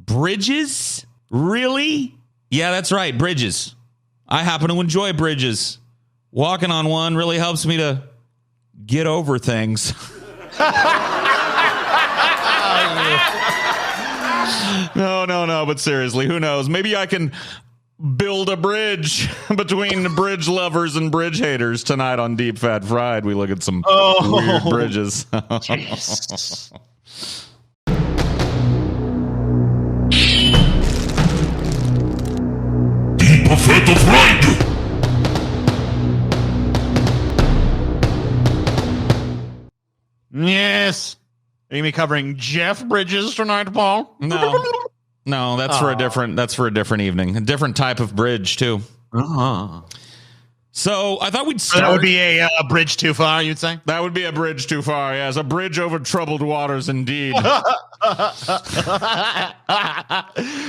Bridges? Really? Yeah, that's right. Bridges. I happen to enjoy bridges. Walking on one really helps me to get over things. No, but seriously, who knows? Maybe I can build a bridge between bridge lovers and bridge haters tonight on Deep Fat Fried. We look at some weird bridges. Deep Fat Fried. Yes. Are you going to be covering Jeff Bridges tonight, Paul? No, that's for a different evening. A different type of bridge too. So I thought we'd start. That would be a bridge too far, you'd say? That would be a bridge too far, yes. A bridge over troubled waters, indeed.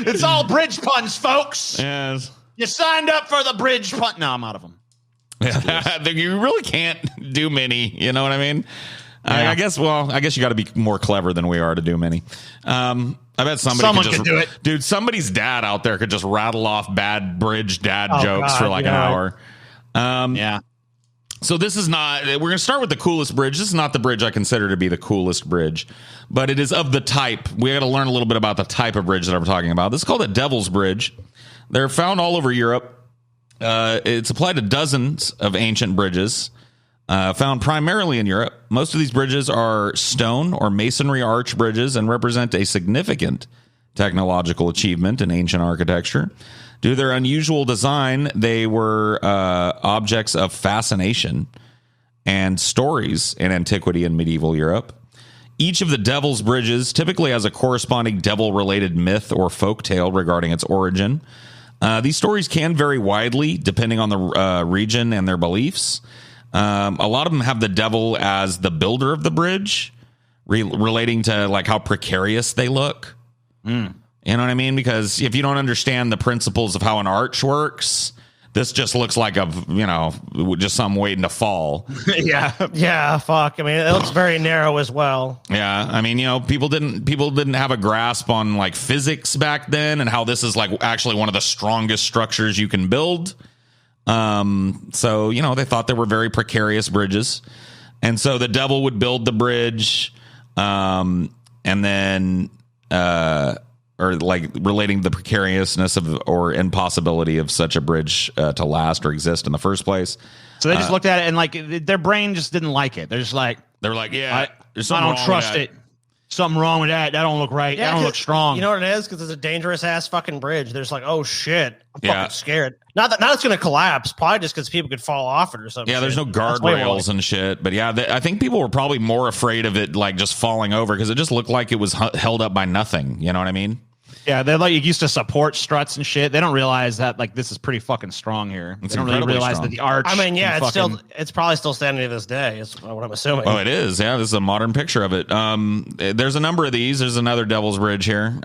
It's all bridge puns, folks. Yes. You signed up for the bridge pun. No, I'm out of them. You really can't do many, you know what I mean? Yeah. I guess you got to be more clever than we are to do many. I bet someone could do it. Dude, somebody's dad out there could just rattle off bad bridge dad jokes for like an hour. Yeah. So this is not, we're going to start with the coolest bridge. This is not the bridge I consider to be the coolest bridge, but it is of the type. We got to learn a little bit about the type of bridge that I'm talking about. This is called a Devil's Bridge. They're found all over Europe. It's applied to dozens of ancient bridges. Found primarily in Europe. Most of these bridges are stone or masonry arch bridges and represent a significant technological achievement in ancient architecture. Due to their unusual design, they were objects of fascination and stories in antiquity and medieval Europe. Each of the Devil's Bridges typically has a corresponding devil-related myth or folk tale regarding its origin. These stories can vary widely depending on the region and their beliefs. A lot of them have the devil as the builder of the bridge, relating to like how precarious they look. You know what I mean? Because if you don't understand the principles of how an arch works, this just looks like just something waiting to fall. Yeah. Fuck. I mean, it looks very narrow as well. Yeah. I mean, people didn't have a grasp on like physics back then and how this is like actually one of the strongest structures you can build. So, they thought they were very precarious bridges. And so the devil would build the bridge, and then, or like relating the precariousness of or impossibility of such a bridge to last or exist in the first place. So they just looked at it and like their brain just didn't like it. They're just like, yeah, I don't trust it. Something wrong with that. That don't look right. That don't look strong. You know what it is? Because it's a dangerous ass fucking bridge. There's like, oh shit, I'm fucking scared. Not it's gonna collapse. Probably just because people could fall off it or something. Yeah, there's no guardrails and shit. But yeah, I think people were probably more afraid of it like just falling over because it just looked like it was held up by nothing. You know what I mean? Yeah, they're like used to support struts and shit. They don't realize that like this is pretty fucking strong here. They don't really realize that the arch. I mean, yeah, it's probably still standing to this day. Is what I'm assuming. Oh, it is. Yeah, this is a modern picture of it. There's a number of these. There's another Devil's Bridge here.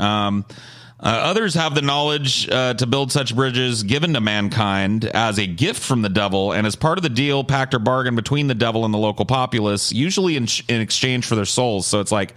Others have the knowledge to build such bridges given to mankind as a gift from the devil and as part of the deal, pact or bargain between the devil and the local populace, usually in exchange for their souls. So it's like.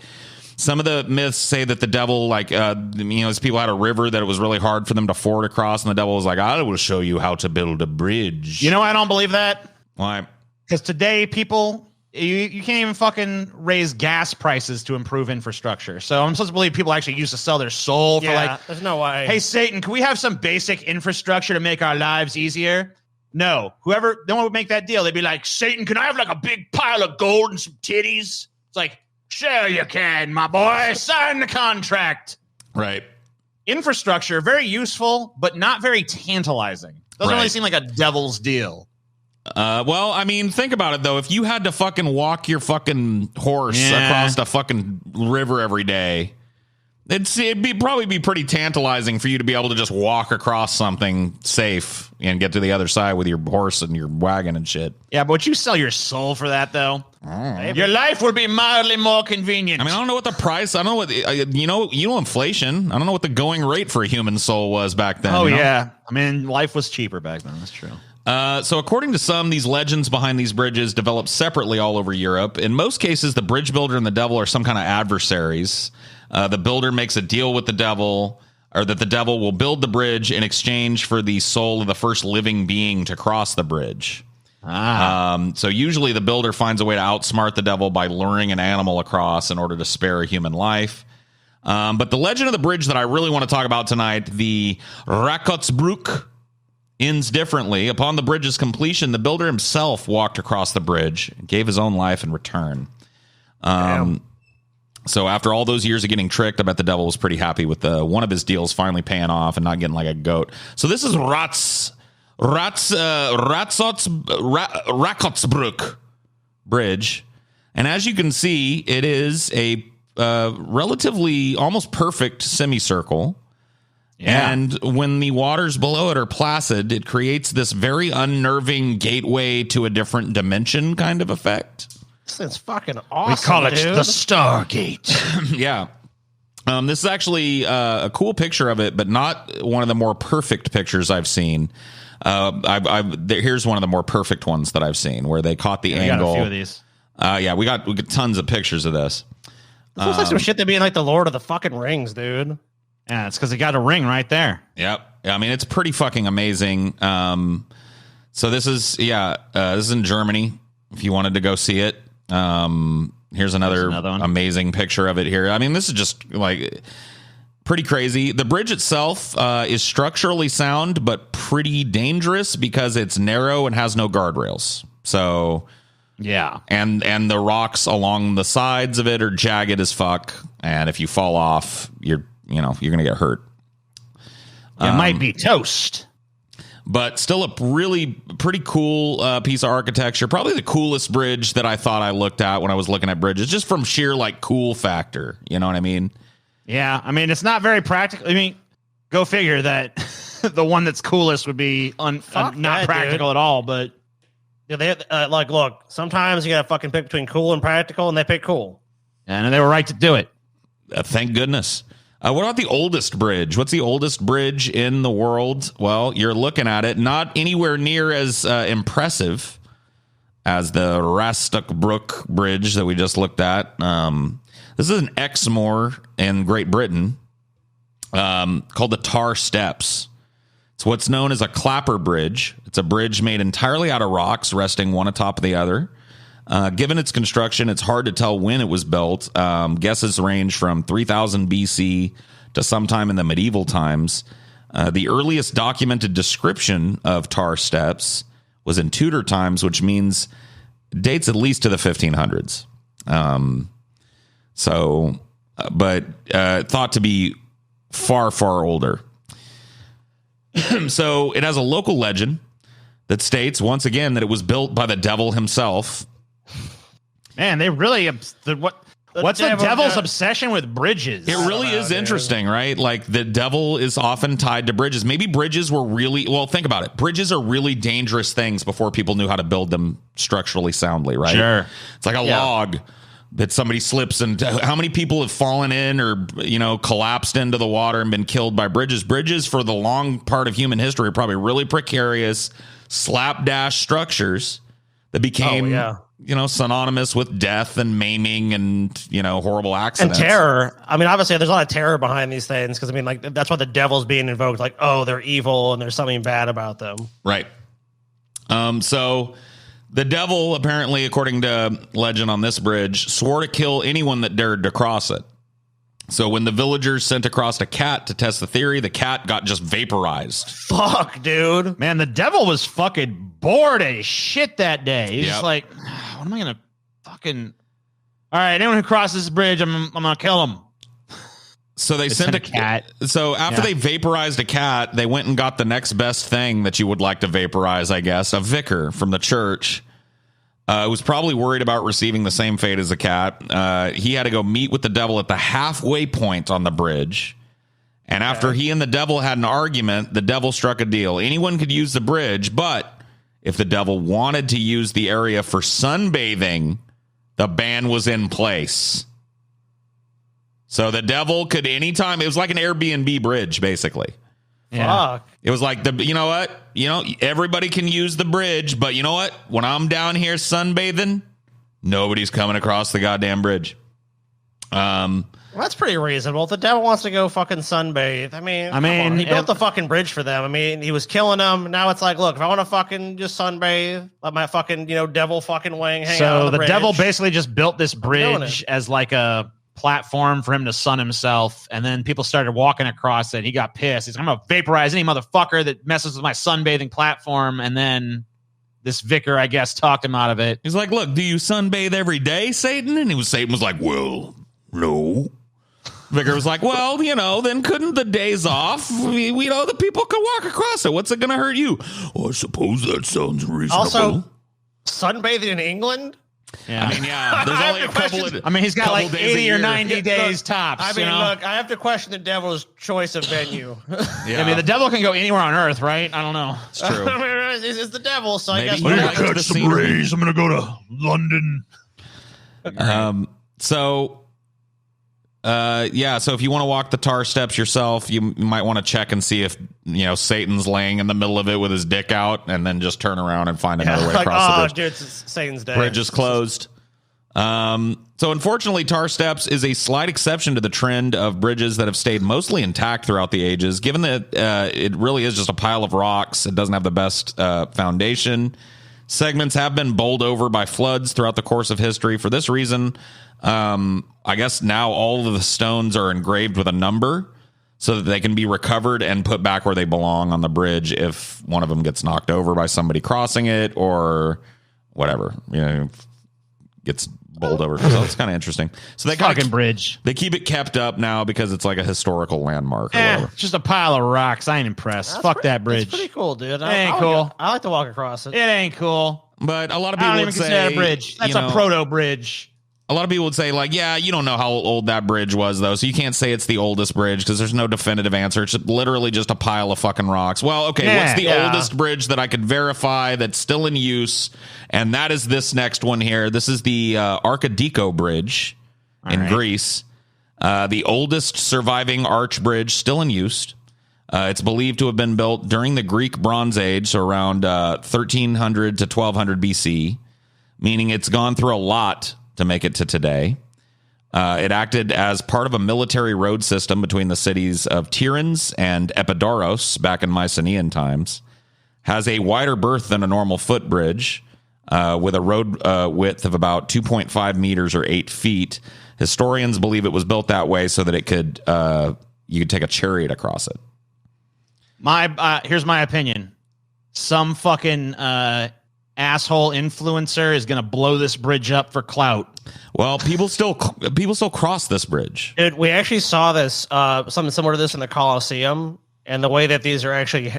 Some of the myths say that the devil, these people had a river that it was really hard for them to ford across, and the devil was like, I will show you how to build a bridge. You know, I don't believe that. Why? Because today, people, you can't even fucking raise gas prices to improve infrastructure. So I'm supposed to believe people actually used to sell their soul for there's no way. Hey, Satan, can we have some basic infrastructure to make our lives easier? No. No one would make that deal. They'd be like, Satan, can I have like a big pile of gold and some titties? It's like, sure you can, my boy. Sign the contract. Right. Infrastructure, very useful, but not very tantalizing. Doesn't really seem like a devil's deal. Well, I mean, think about it, though. If you had to fucking walk your fucking horse across the fucking river every day, it'd probably be pretty tantalizing for you to be able to just walk across something safe and get to the other side with your horse and your wagon and shit. Yeah, but would you sell your soul for that, though? Your life would be mildly more convenient. I mean, I don't know what the price. I don't know what inflation. I don't know what the going rate for a human soul was back then. Oh yeah, I mean, life was cheaper back then. That's true. So according to some, these legends behind these bridges developed separately all over Europe. In most cases, the bridge builder and the devil are some kind of adversaries. The builder makes a deal with the devil or that the devil will build the bridge in exchange for the soul of the first living being to cross the bridge. So usually the builder finds a way to outsmart the devil by luring an animal across in order to spare a human life. But the legend of the bridge that I really want to talk about tonight, the Rakotsbrück, ends differently. Upon the bridge's completion, the builder himself walked across the bridge and gave his own life in return. So after all those years of getting tricked, I bet the devil was pretty happy with one of his deals finally paying off and not getting like a goat. So this is Rakotsbrück Bridge. And as you can see, it is a relatively almost perfect semicircle. Yeah. And when the waters below it are placid, it creates this very unnerving gateway to a different dimension kind of effect. This is fucking awesome. We call it the Stargate. Yeah. This is actually a cool picture of it, but not one of the more perfect pictures I've seen. Here's one of the more perfect ones that I've seen, where they caught the angle. Got a few of these. We got tons of pictures of this. This looks like some shit that'd be in like the Lord of the fucking Rings, dude. Yeah, it's because it got a ring right there. Yep. Yeah, I mean, it's pretty fucking amazing. So this is in Germany. If you wanted to go see it, here's another amazing picture of it here. I mean, this is just like pretty crazy. The bridge itself is structurally sound, but pretty dangerous because it's narrow and has no guardrails. So yeah, and the rocks along the sides of it are jagged as fuck, and if you fall off, you're gonna get hurt. It might be toast. But still a really pretty cool piece of architecture. Probably the coolest bridge that I thought I looked at when I was looking at bridges, just from sheer like cool factor. You know what I mean? Yeah. I mean, it's not very practical. I mean, go figure that the one that's coolest would be not practical at all. But yeah, they look. Sometimes you gotta fucking pick between cool and practical, and they pick cool. And they were right to do it. Thank goodness. What about the oldest bridge? What's the oldest bridge in the world? Well, you're looking at it, not anywhere near as impressive as the Rakotsbrück Bridge that we just looked at. This is an Exmoor in Great Britain called the Tar Steps. It's what's known as a clapper bridge. It's a bridge made entirely out of rocks, resting one atop of the other. Given its construction, it's hard to tell when it was built. Guesses range from 3000 BC to sometime in the medieval times. The earliest documented description of tar steps was in Tudor times, which means dates at least to the 1500s. But thought to be far, far older. So it has a local legend that states, once again, that it was built by the devil himself. Man, they really what's the devil's obsession with bridges? It really is interesting, right? Like the devil is often tied to bridges. Maybe bridges were think about it. Bridges are really dangerous things before people knew how to build them structurally soundly, right? Sure. It's like a log that somebody slips and how many people have fallen in or, collapsed into the water and been killed by bridges? Bridges for the long part of human history are probably really precarious, slapdash structures that became synonymous with death and maiming and, horrible accidents. And terror. I mean, obviously, there's a lot of terror behind these things because, that's why the devil's being invoked. Like, oh, they're evil and there's something bad about them. Right. So the devil, apparently, according to legend on this bridge, swore to kill anyone that dared to cross it. So when the villagers sent across a cat to test the theory, the cat got just vaporized. Fuck, dude. Man, the devil was fucking bored as shit that day. He's just like, what am I going to fucking... All right, anyone who crosses this bridge, I'm going to kill him. So they sent a cat. So after they vaporized a cat, they went and got the next best thing that you would like to vaporize, I guess, a vicar from the church. Was probably worried about receiving the same fate as the cat. He had to go meet with the devil at the halfway point on the bridge. And after he and the devil had an argument, the devil struck a deal. Anyone could use the bridge, but if the devil wanted to use the area for sunbathing, the ban was in place. So the devil could anytime, it was like an Airbnb bridge, basically. Yeah. Fuck. It was like, you know what? Everybody can use the bridge, but you know what? When I'm down here sunbathing, nobody's coming across the goddamn bridge. Well, that's pretty reasonable. If the devil wants to go fucking sunbathe, I mean, he built the fucking bridge for them. I mean, he was killing them. Now it's like, look, if I want to fucking just sunbathe, let my fucking, devil fucking wing hang out on the bridge. Devil basically just built this bridge as like a platform for him to sun himself, and then people started walking across it. He got pissed. He's like, I'm gonna vaporize any motherfucker that messes with my sunbathing platform. And then this vicar, I guess, talked him out of it. He's like, look, do you sunbathe every day, Satan? And Satan was like, well, no. Vicar was like, well, then couldn't the days off, we know the people could walk across it. What's it going to hurt you? Oh, I suppose that sounds reasonable. Also, sunbathing in England? Yeah. I mean, yeah. There's only a couple of. I mean, he's got like 80 or 90 days tops. I mean, look, I have to question the devil's choice of venue. Yeah. I mean, the devil can go anywhere on earth, right? I don't know. It's true. It's the devil, so Maybe I guess I'm going to catch some rays. I'm going to go to London. So if you want to walk the tar steps yourself, you might want to check and see if Satan's laying in the middle of it with his dick out, and then just turn around and find another way across the bridge. Dude, it's Satan's day. Bridge is closed. So unfortunately, tar steps is a slight exception to the trend of bridges that have stayed mostly intact throughout the ages. Given that it really is just a pile of rocks, it doesn't have the best foundation. Segments have been bowled over by floods throughout the course of history. For this reason, I guess now all of the stones are engraved with a number so that they can be recovered and put back where they belong on the bridge if one of them gets knocked over by somebody crossing it or whatever, gets bowled over. So it's kind of interesting. So they fucking bridge. They keep it kept up now because it's like a historical landmark. It's just a pile of rocks. I ain't impressed. Fuck that bridge. It's pretty cool, dude. It ain't cool. I like to walk across it. It ain't cool. But a lot of people would would say say a bridge. That's a proto bridge. A lot of people would say, like, yeah, you don't know how old that bridge was, though, so you can't say it's the oldest bridge because there's no definitive answer. It's literally just a pile of fucking rocks. Well, okay, what's the oldest bridge that I could verify that's still in use? And that is this next one here. This is the Arca Deco Bridge in Greece. The oldest surviving arch bridge still in use. It's believed to have been built during the Greek Bronze Age, so around 1300 to 1200 BC, meaning it's gone through a lot to make it to today. It acted as part of a military road system between the cities of Tiryns and Epidaurus back in Mycenaean times. Has a wider berth than a normal footbridge, with a road width of about 2.5 meters or 8 feet. Historians believe it was built that way so that it could you could take a chariot across it. Here's my opinion. Some fucking asshole influencer is going to blow this bridge up for clout. Well, people still cross this bridge. Dude, we actually saw this something similar to this in the Colosseum, and the way that these are actually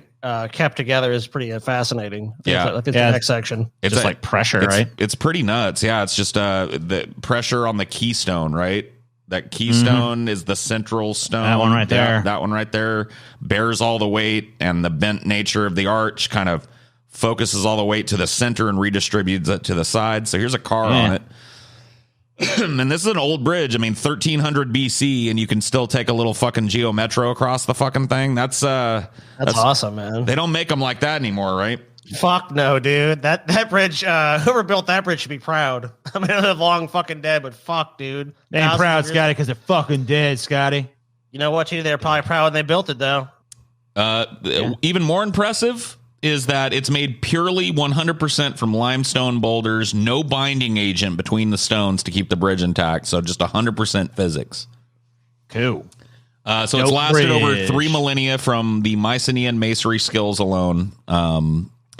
kept together is pretty fascinating. I think it's the next section. It's just like pressure, right? It's pretty nuts. Yeah, it's just the pressure on the keystone, right? That keystone is the central stone. That one right there. That one right there bears all the weight, and the bent nature of the arch kind of focuses all the weight to the center and redistributes it to the side. So here's a car on it. And this is an old bridge. I mean, 1300 BC, and you can still take a little fucking Geo Metro across the fucking thing. That's awesome, man. They don't make them like that anymore, right? Fuck no, dude. That bridge, whoever built that bridge should be proud. I mean, they're long fucking dead, but fuck, dude. They ain't proud, Scotty, because they're fucking dead, Scotty. You know what, T? They're probably proud when they built it, though. Even more impressive is that it's made purely 100% from limestone boulders, no binding agent between the stones to keep the bridge intact. So just 100% physics. Cool. So it's lasted over 3 millennia from the Mycenaean masonry skills alone,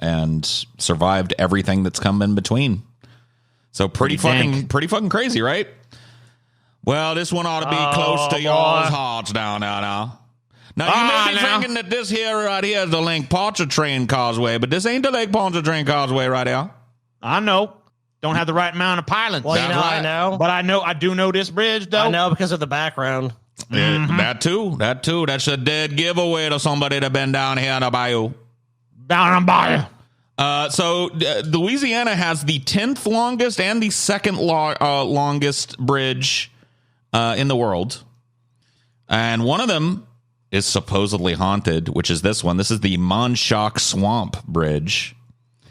and survived everything that's come in between. So pretty fucking crazy, right? Well, this one ought to be close to y'all's hearts down now. Now, you may be thinking that this here right here is the Lake Pontchartrain Causeway, but this ain't the Lake Pontchartrain Causeway right here. I know. Don't have the right amount of pilings. Well, I know. But I do know this bridge, though. I know because of the background. That too. That's a dead giveaway to somebody that been down here in the bayou. Down in the bayou. So Louisiana has the 10th longest and the second longest bridge in the world. And one of them is supposedly haunted, which is this one. This is the Monsox Swamp Bridge.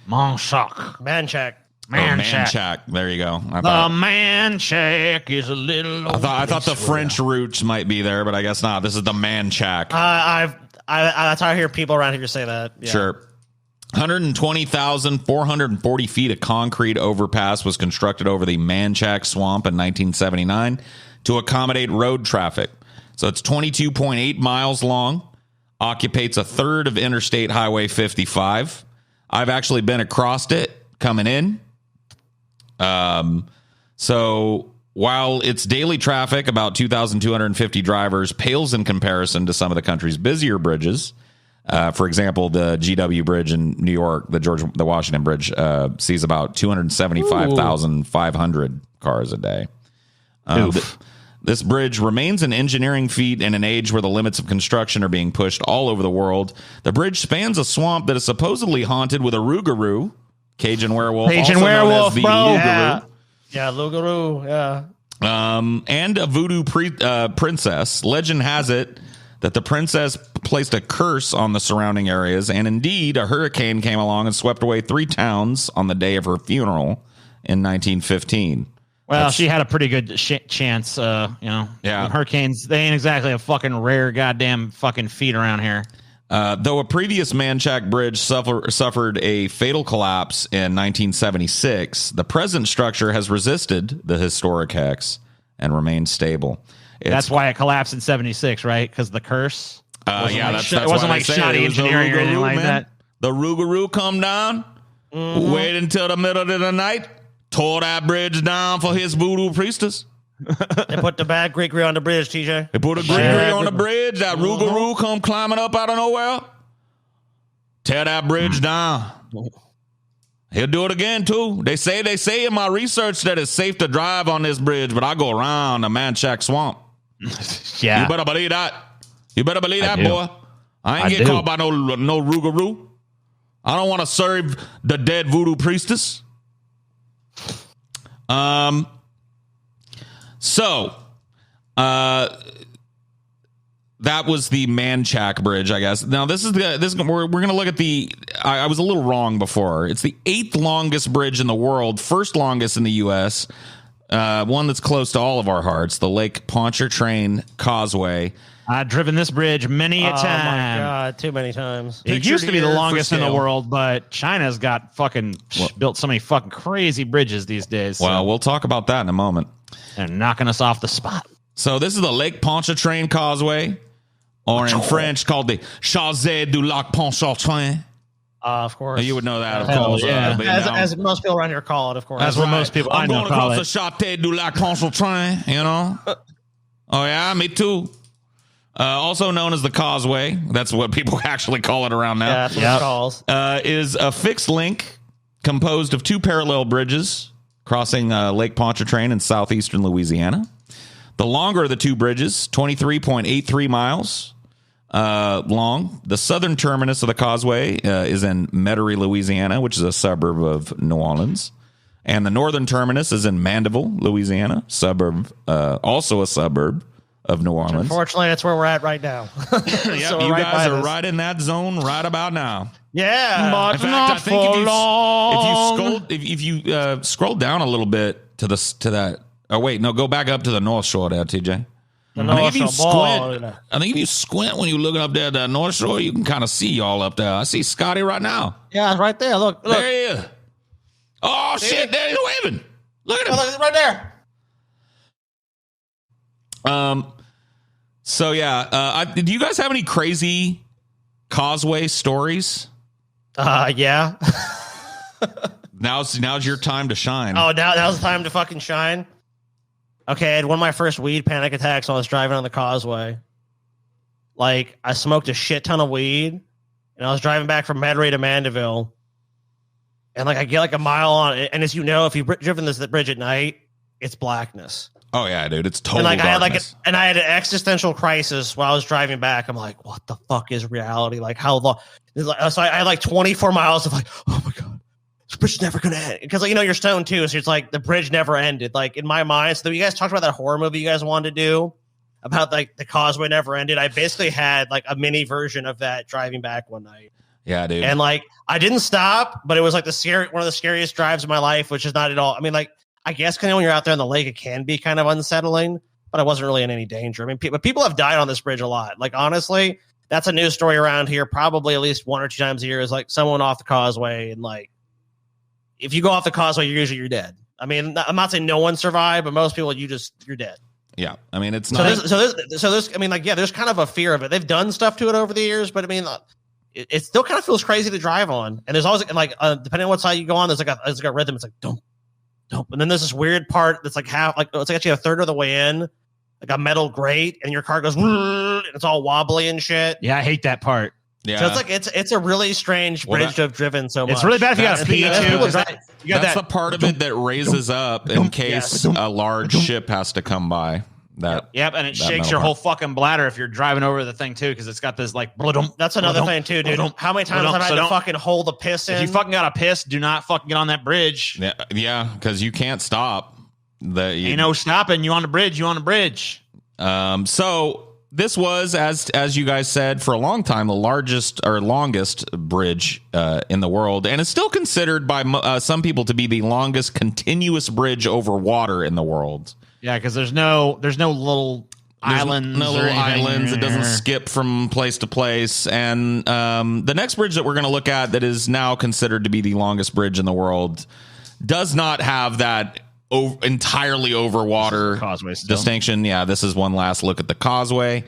Monsox. Manchac. Man Shack. There you go. The Man Shack is a little. I thought the French roots might be there, but I guess not. This is the Man Shack. That's how I hear people around here say that. Yeah. Sure. 120,440 feet of concrete overpass was constructed over the Manchac Swamp in 1979 to accommodate road traffic. So it's 22.8 miles long, occupies a third of Interstate Highway 55. I've actually been across it coming in. So while its daily traffic, about 2,250 drivers, pales in comparison to some of the country's busier bridges. For example, the GW Bridge in New York, the Washington Bridge, sees about 275,500 cars a day. This bridge remains an engineering feat in an age where the limits of construction are being pushed all over the world. The bridge spans a swamp that is supposedly haunted with a rougarou, Cajun werewolf, Cajun werewolf, bro. Yeah, rougarou, yeah. And a voodoo princess. Legend has it that the princess placed a curse on the surrounding areas, and indeed, a hurricane came along and swept away 3 towns on the day of her funeral in 1915. Well, she had a pretty good chance, Yeah. Hurricanes, they ain't exactly a fucking rare goddamn fucking feat around here. Though a previous Manchac Bridge suffered a fatal collapse in 1976, the present structure has resisted the historic hex and remained stable. That's why it collapsed in 76, right? Because the curse? That's it wasn't like shoddy engineering or anything like that. The rougarou come down, wait until the middle of the night, tore that bridge down for his voodoo priestess. They put the bad gree on the bridge, TJ. They put a gree on the bridge. That rougarou come climbing up out of nowhere. Tear that bridge down. He'll do it again, too. They say in my research that it's safe to drive on this bridge, but I go around the Manchac Swamp. Yeah. You better believe that. You better believe that, boy. I ain't get caught by no rougarou. I don't want to serve the dead voodoo priestess. So, that was the Manchac Bridge, I guess. Now, we're going to look at the. I was a little wrong before. It's the 8th longest bridge in the world, first longest in the U.S. One that's close to all of our hearts, the Lake Pontchartrain Causeway. I've driven this bridge many a time. Oh my god, too many times. It used to be the longest in the world, but China's got built so many fucking crazy bridges these days. Well, we'll talk about that in a moment. They're knocking us off the spot. So this is the Lake Pontchartrain Causeway, or in French called the Chaussée du Lac Pontchartrain. Of course. You would know that, of course. Yeah. As most people around here call it, of course. That's what most people I know call it. I'm going across the Chaussée du Lac Pontchartrain, you know? Oh, yeah, me too. Also known as the Causeway, that's what people actually call it around now. Yeah, that's what it calls. Is a fixed link composed of 2 parallel bridges crossing Lake Pontchartrain in southeastern Louisiana. The longer of the 2 bridges, 23.83 miles long. The southern terminus of the Causeway is in Metairie, Louisiana, which is a suburb of New Orleans. And the northern terminus is in Mandeville, Louisiana, also a suburb of New Orleans. Unfortunately, that's where we're at right now. Yep, so you guys are right in that zone right about now. Yeah, but in fact, not I think for long. If you scroll down a little bit to that. Oh wait, no, go back up to the North Shore there, TJ. I think if you squint when you're looking up there at the North Shore, you can kind of see y'all up there. I see Scotty right now. Yeah, it's right there. Look. There he is. Oh shit! There he's waving. Look at him. Look, right there. So yeah, do you guys have any crazy Causeway stories? Yeah. Now's your time to shine. Oh, now's the time to fucking shine. Okay, I had one of my first weed panic attacks when I was driving on the Causeway. Like, I smoked a shit ton of weed, and I was driving back from Metairie to Mandeville. And, like, I get, like, a mile on it. And as you know, if you've driven the bridge at night, it's blackness. Oh, yeah, dude. It's total darkness. I had an existential crisis while I was driving back. I'm like, what the fuck is reality? Like, how long? So I had, like, 24 miles of, like, oh, my God. This bridge is never going to end. Because, like, you know, you're stoned, too. So it's like the bridge never ended. Like, in my mind. So you guys talked about that horror movie you guys wanted to do about, like, the Causeway never ended. I basically had, like, a mini version of that driving back one night. Yeah, dude. And like, I didn't stop, but it was like one of the scariest drives of my life, which is not at all. I mean, like, I guess when you're out there on the lake, it can be kind of unsettling, but I wasn't really in any danger. I mean, people have died on this bridge a lot. Like, honestly, that's a news story around here, probably at least 1 or 2 times a year, is like someone off the causeway. And like, if you go off the causeway, you're dead. I mean, I'm not saying no one survived, but most people, you're dead. Yeah. I mean, it's not. So there's, I mean, like, yeah, there's kind of a fear of it. They've done stuff to it over the years, but I mean, it still kind of feels crazy to drive on. And there's always like, depending on what side you go on, there's like a rhythm. It's like, don't. And then there's this weird part that's like it's like actually a third of the way in, like a metal grate, and your car goes, and it's all wobbly and shit. Yeah, I hate that part. Yeah, so it's like it's a really strange bridge to have driven so much. It's really bad if you got a P too. That's the part of it that raises up in case a large ship has to come by. Yep, and it shakes your whole fucking bladder if you're driving over the thing too, because it's got this like. That's another thing too, dude. How many times have I had to fucking hold the piss in? If you fucking got a piss, do not fucking get on that bridge. Yeah, because you can't stop. Ain't no stopping. You on the bridge. So this was, as you guys said, for a long time, the largest or longest bridge in the world, and it's still considered by some people to be the longest continuous bridge over water in the world. Yeah, because there's no little islands. No little islands. It doesn't skip from place to place. And the next bridge that we're going to look at that is now considered to be the longest bridge in the world does not have that entirely over water distinction. Yeah, this is one last look at the Causeway.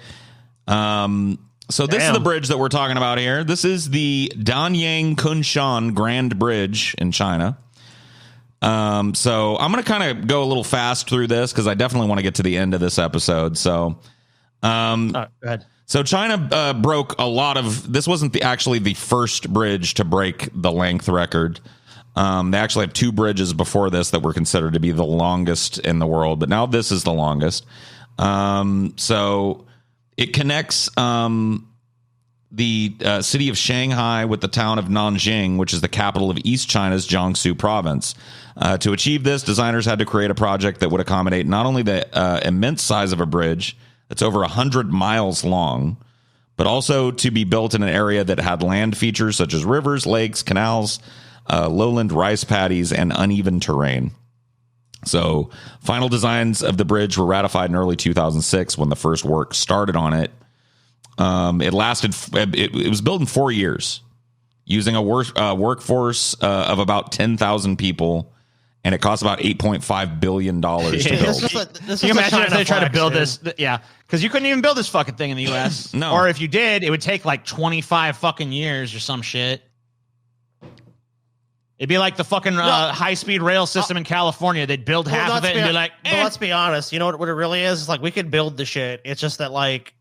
So this is the bridge that we're talking about here. This is the Danyang Kunshan Grand Bridge in China. So I'm going to kind of go a little fast through this because I definitely want to get to the end of this episode. So, go ahead. So China broke a lot of. This wasn't actually the first bridge to break the length record. They actually have 2 bridges before this that were considered to be the longest in the world, but now this is the longest. So it connects the city of Shanghai with the town of Nanjing, which is the capital of East China's Jiangsu province. To achieve this, designers had to create a project that would accommodate not only the immense size of a bridge that's over 100 miles long, but also to be built in an area that had land features such as rivers, lakes, canals, lowland rice paddies, and uneven terrain. So final designs of the bridge were ratified in early 2006 when the first work started on it. It lasted. It was built in 4 years using a workforce of about 10,000 people, and it cost about $8.5 billion to build. Can you imagine if they tried to build this? Yeah, because you couldn't even build this fucking thing in the U.S. No, or if you did, it would take like 25 fucking years or some shit. It'd be like the fucking high-speed rail system in California. They'd build half of it and be like, But let's be honest. You know what it really is? It's like we could build the shit. It's just that, like,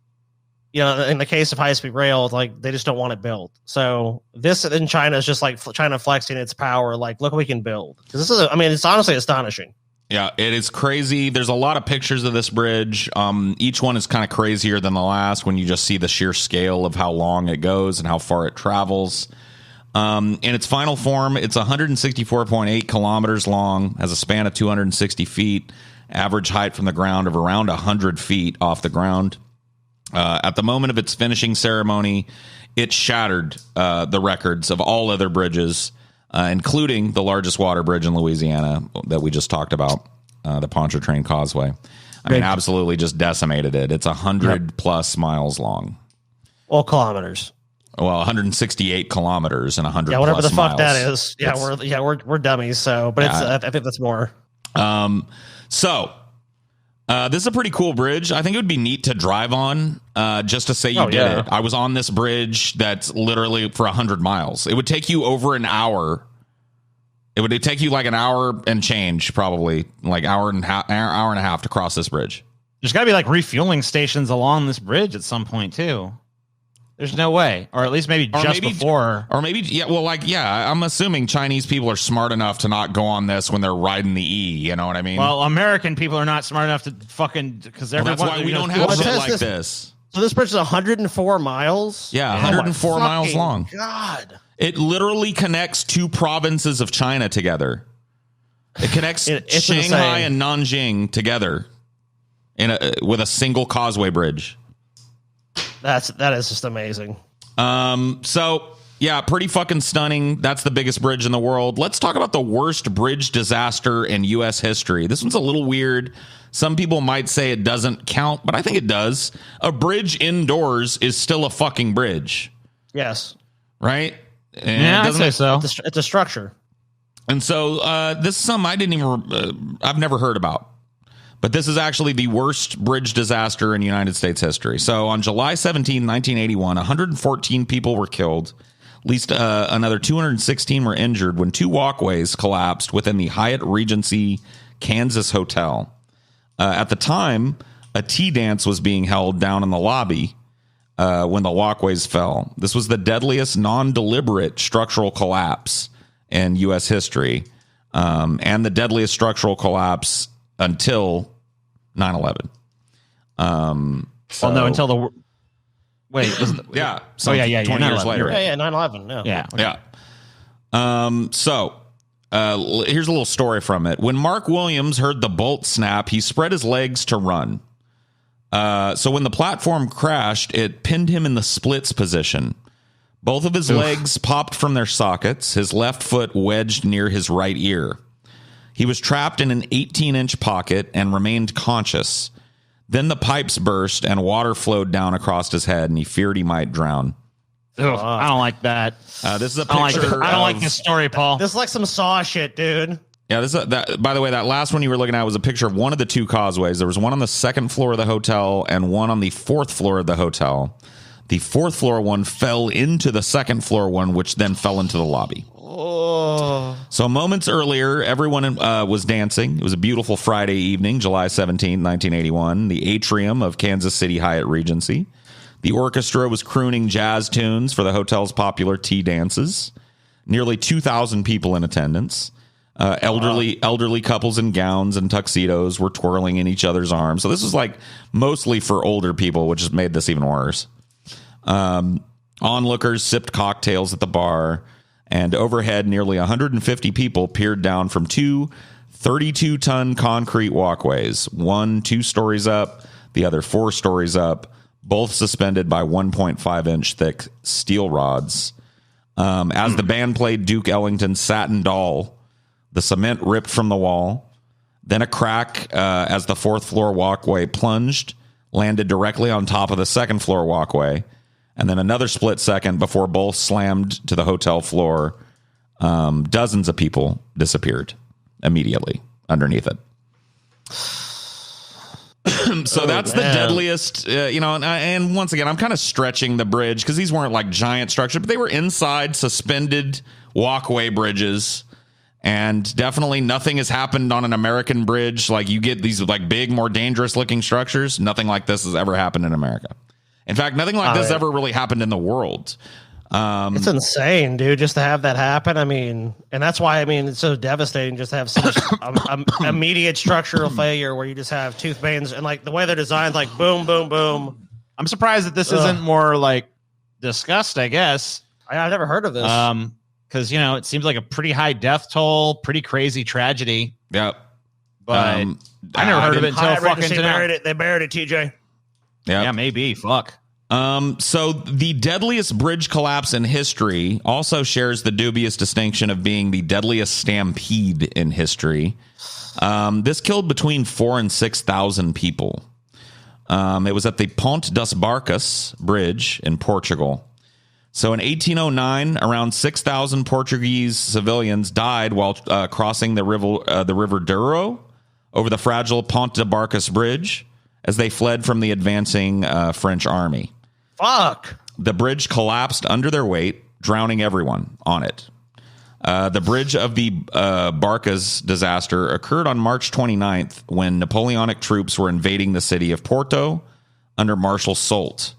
you know, in the case of high-speed rail, like, they just don't want it built. So this in China is just like China flexing its power. Like, look what we can build. Because this is, it's honestly astonishing. Yeah, it is crazy. There's a lot of pictures of this bridge. Each one is kind of crazier than the last when you just see the sheer scale of how long it goes and how far it travels. In its final form, it's 164.8 kilometers long, has a span of 260 feet, average height from the ground of around 100 feet off the ground. At the moment of its finishing ceremony, it shattered the records of all other bridges, including the largest water bridge in Louisiana that we just talked about, the Pontchartrain Causeway. I mean, absolutely just decimated it. It's 100 plus miles long. Well, kilometers. Well, 168 kilometers and 100 whatever plus the fuck miles. that is. Yeah, we're dummies. So, but it's I think that's more. This is a pretty cool bridge. I think it would be neat to drive on, just to say you did it. I was on this bridge that's literally for 100 miles. It would take you over an hour. It would take you like an hour and change, probably like hour and a half to cross this bridge. There's got to be like refueling stations along this bridge at some point too. There's no way, or at least maybe before. Or maybe, I'm assuming Chinese people are smart enough to not go on this when they're riding the E, you know what I mean? Well, American people are not smart enough to fucking, because that's why we don't have shit like this. So this bridge is 104 miles? Yeah, 104 miles long. God. It literally connects 2 provinces of China together. It connects Shanghai and Nanjing together with a single causeway bridge. That is just amazing. So Yeah, pretty fucking stunning. That's the biggest bridge in the world. Let's talk about the worst bridge disaster in U.S. history. This one's a little weird. Some people might say it doesn't count, but I think it does. A bridge indoors is still a fucking bridge. Yes. Right? And yeah, I'd say so. It's a structure. And so this is something I didn't even, I've never heard about. But this is actually the worst bridge disaster in United States history. So on July 17, 1981, 114 people were killed. At least another 216 were injured when two walkways collapsed within the Hyatt Regency Kansas Hotel. At the time, a tea dance was being held down in the lobby when the walkways fell. This was the deadliest non-deliberate structural collapse in U.S. history, and the deadliest structural collapse until 9/11. Well, no, until the wait. Yeah. 20 years later. Yeah, 9/11. Yeah. So here's a little story from it. When Mark Williams heard the bolt snap, he spread his legs to run. So when the platform crashed, it pinned him in the splits position. Both of his legs popped from their sockets, his left foot wedged near his right ear. He was trapped in an 18-inch pocket and remained conscious. Then the pipes burst and water flowed down across his head, and he feared he might drown. I don't like that. This is a picture. I don't like this story, Paul. This is like some Saw shit, dude. Yeah, by the way, that last one you were looking at was a picture of one of the two causeways. There was one on the second floor of the hotel and one on the fourth floor of the hotel. The fourth floor one fell into the second floor one, which then fell into the lobby. Oh. So moments earlier, everyone was dancing. It was a beautiful Friday evening, July 17, 1981, the atrium of Kansas City Hyatt Regency. The orchestra was crooning jazz tunes for the hotel's popular tea dances. Nearly 2,000 people in attendance. Elderly couples in gowns and tuxedos were twirling in each other's arms. So this was like mostly for older people, which has made this even worse. Onlookers sipped cocktails at the bar, and overhead nearly 150 people peered down from two 32-ton concrete walkways, one 2 stories up, the other 4 stories up, both suspended by 1.5-inch thick steel rods. As the band played Duke Ellington's Satin Doll, the cement ripped from the wall. Then a crack as the 4th floor walkway plunged, landed directly on top of the 2nd floor walkway, and then another split second before both slammed to the hotel floor. Dozens of people disappeared immediately underneath it. So that's the deadliest, and once again, I'm kind of stretching the bridge because these weren't like giant structures, but they were inside suspended walkway bridges. And definitely nothing has happened on an American bridge. Like you get these like big, more dangerous looking structures. Nothing like this has ever happened in America. In fact, nothing like this ever really happened in the world. It's insane, dude, just to have that happen. I mean, and that's why, it's so devastating just to have such immediate structural failure where you just have tooth veins and like the way they're designed, like boom, boom, boom. I'm surprised that this isn't more like discussed, I guess. I've never heard of this. Because, it seems like a pretty high death toll, pretty crazy tragedy. Yep. But I never heard of it until fucking today. They buried it, TJ. Yep. Yeah, maybe. Fuck. So the deadliest bridge collapse in history also shares the dubious distinction of being the deadliest stampede in history. This killed between 4,000 and 6,000 people. It was at the Ponte das Barcas Bridge in Portugal. So in 1809, around 6,000 Portuguese civilians died while crossing the river Douro over the fragile Ponte de Barcas Bridge as they fled from the advancing French army. Fuck. The bridge collapsed under their weight, drowning everyone on it. The bridge of the Barcas disaster occurred on March 29th when Napoleonic troops were invading the city of Porto under Marshal Soult.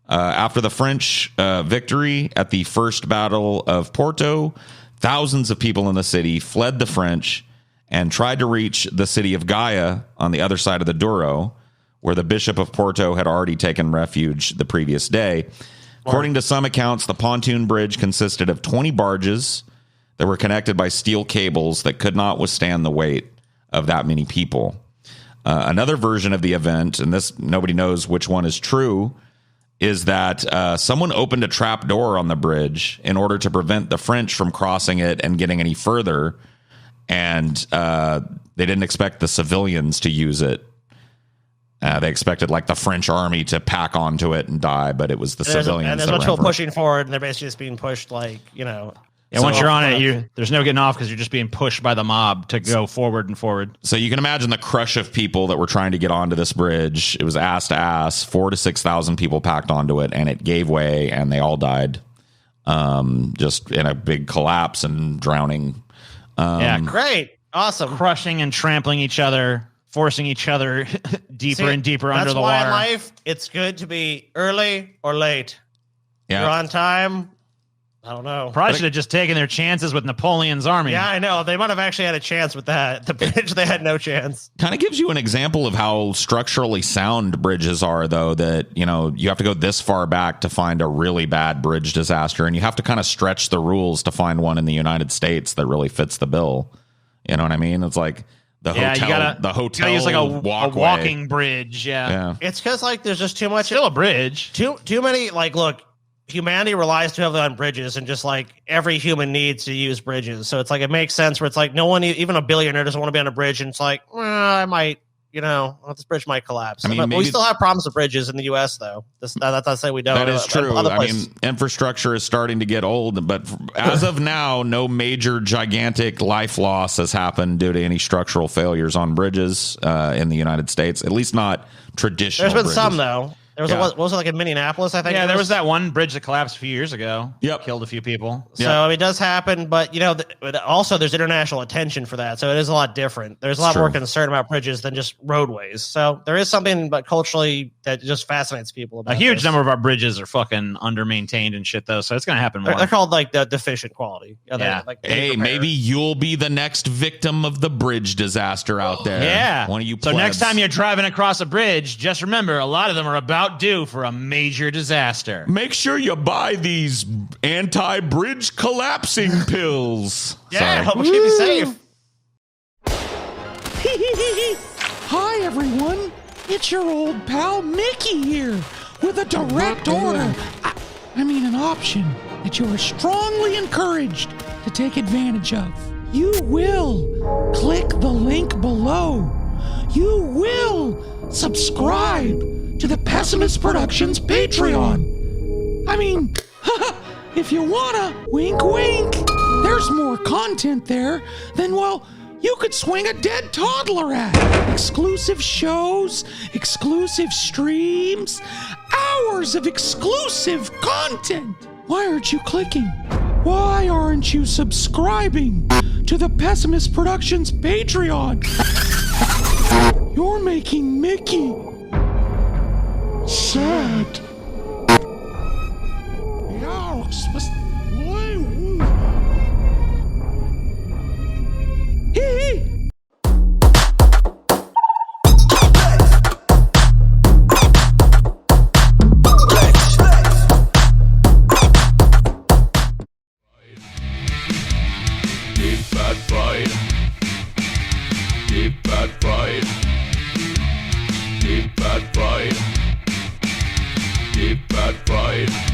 After the French victory at the First Battle of Porto, thousands of people in the city fled the French and tried to reach the city of Gaia on the other side of the Douro, where the Bishop of Porto had already taken refuge the previous day. According to some accounts, the pontoon bridge consisted of 20 barges that were connected by steel cables that could not withstand the weight of that many people. Another version of the event, and this nobody knows which one is true, is that someone opened a trap door on the bridge in order to prevent the French from crossing it and getting any further. And they didn't expect the civilians to use it. They expected like the French army to pack onto it and die, but it was the civilians. And there's a bunch of people pushing forward, and they're basically just being pushed, like, you know. Yeah, once you're on it, there's no getting off because you're just being pushed by the mob to go forward and forward. So you can imagine the crush of people that were trying to get onto this bridge. It was ass to ass, 4,000 to 6,000 people packed onto it, and it gave way, and they all died, just in a big collapse and drowning. Yeah, great, awesome, crushing and trampling each other, forcing each other deeper and deeper under the water. That's why in life it's good to be early or late. Yeah. You're on time. I don't know. Probably should have just taken their chances with Napoleon's army. Yeah, I know. They might have actually had a chance with that. The bridge, they had no chance. Kind of gives you an example of how structurally sound bridges are, though, that, you know, you have to go this far back to find a really bad bridge disaster, and you have to kind of stretch the rules to find one in the United States that really fits the bill. You know what I mean? It's like the hotel, the hotel use like a walkway. Walking bridge. Yeah. It's because, like, there's just too much. Still a bridge. Too many, like, look. Humanity relies too heavily on bridges, and just like every human needs to use bridges. So it's like it makes sense where it's like no one, even a billionaire, doesn't want to be on a bridge, and it's like, I might, you know, this bridge might collapse. I mean, but we still have problems with bridges in the U.S. though. That's not to say we don't. That is true. I mean, infrastructure is starting to get old, but as of now, no major gigantic life loss has happened due to any structural failures on bridges in the United States. At least not traditional. There's been bridges. some though. There was what was it, like in Minneapolis, I think? Yeah, there was that one bridge that collapsed a few years ago. Yep. Killed a few people. So I mean, it does happen, but you know, also there's international attention for that, so it is a lot different. There's a lot more concern about bridges than just roadways. So there is something, but culturally, that just fascinates people. About a huge number of our bridges are fucking under maintained and shit, though. So it's gonna happen more. They're called like the deficient quality. Yeah. Hey, maybe you'll be the next victim of the bridge disaster out there. Yeah. One of you. So next time you're driving across a bridge, just remember a lot of them are about due for a major disaster. Make sure you buy these anti-bridge collapsing pills. Yeah, help keep you safe. Hi, everyone. It's your old pal Mickey here with a direct order. I mean, an option that you are strongly encouraged to take advantage of. You will click the link below. You will subscribe to the Pessimist Productions Patreon. I mean, if you wanna, wink wink, there's more content there than, well, you could swing a dead toddler at. Exclusive shows, exclusive streams, hours of exclusive content. Why aren't you clicking? Why aren't you subscribing to the Pessimist Productions Patreon? You're making Mickey sad. Deep fat fried. Deep fat fried. Deep fat fried. Deep fat fried.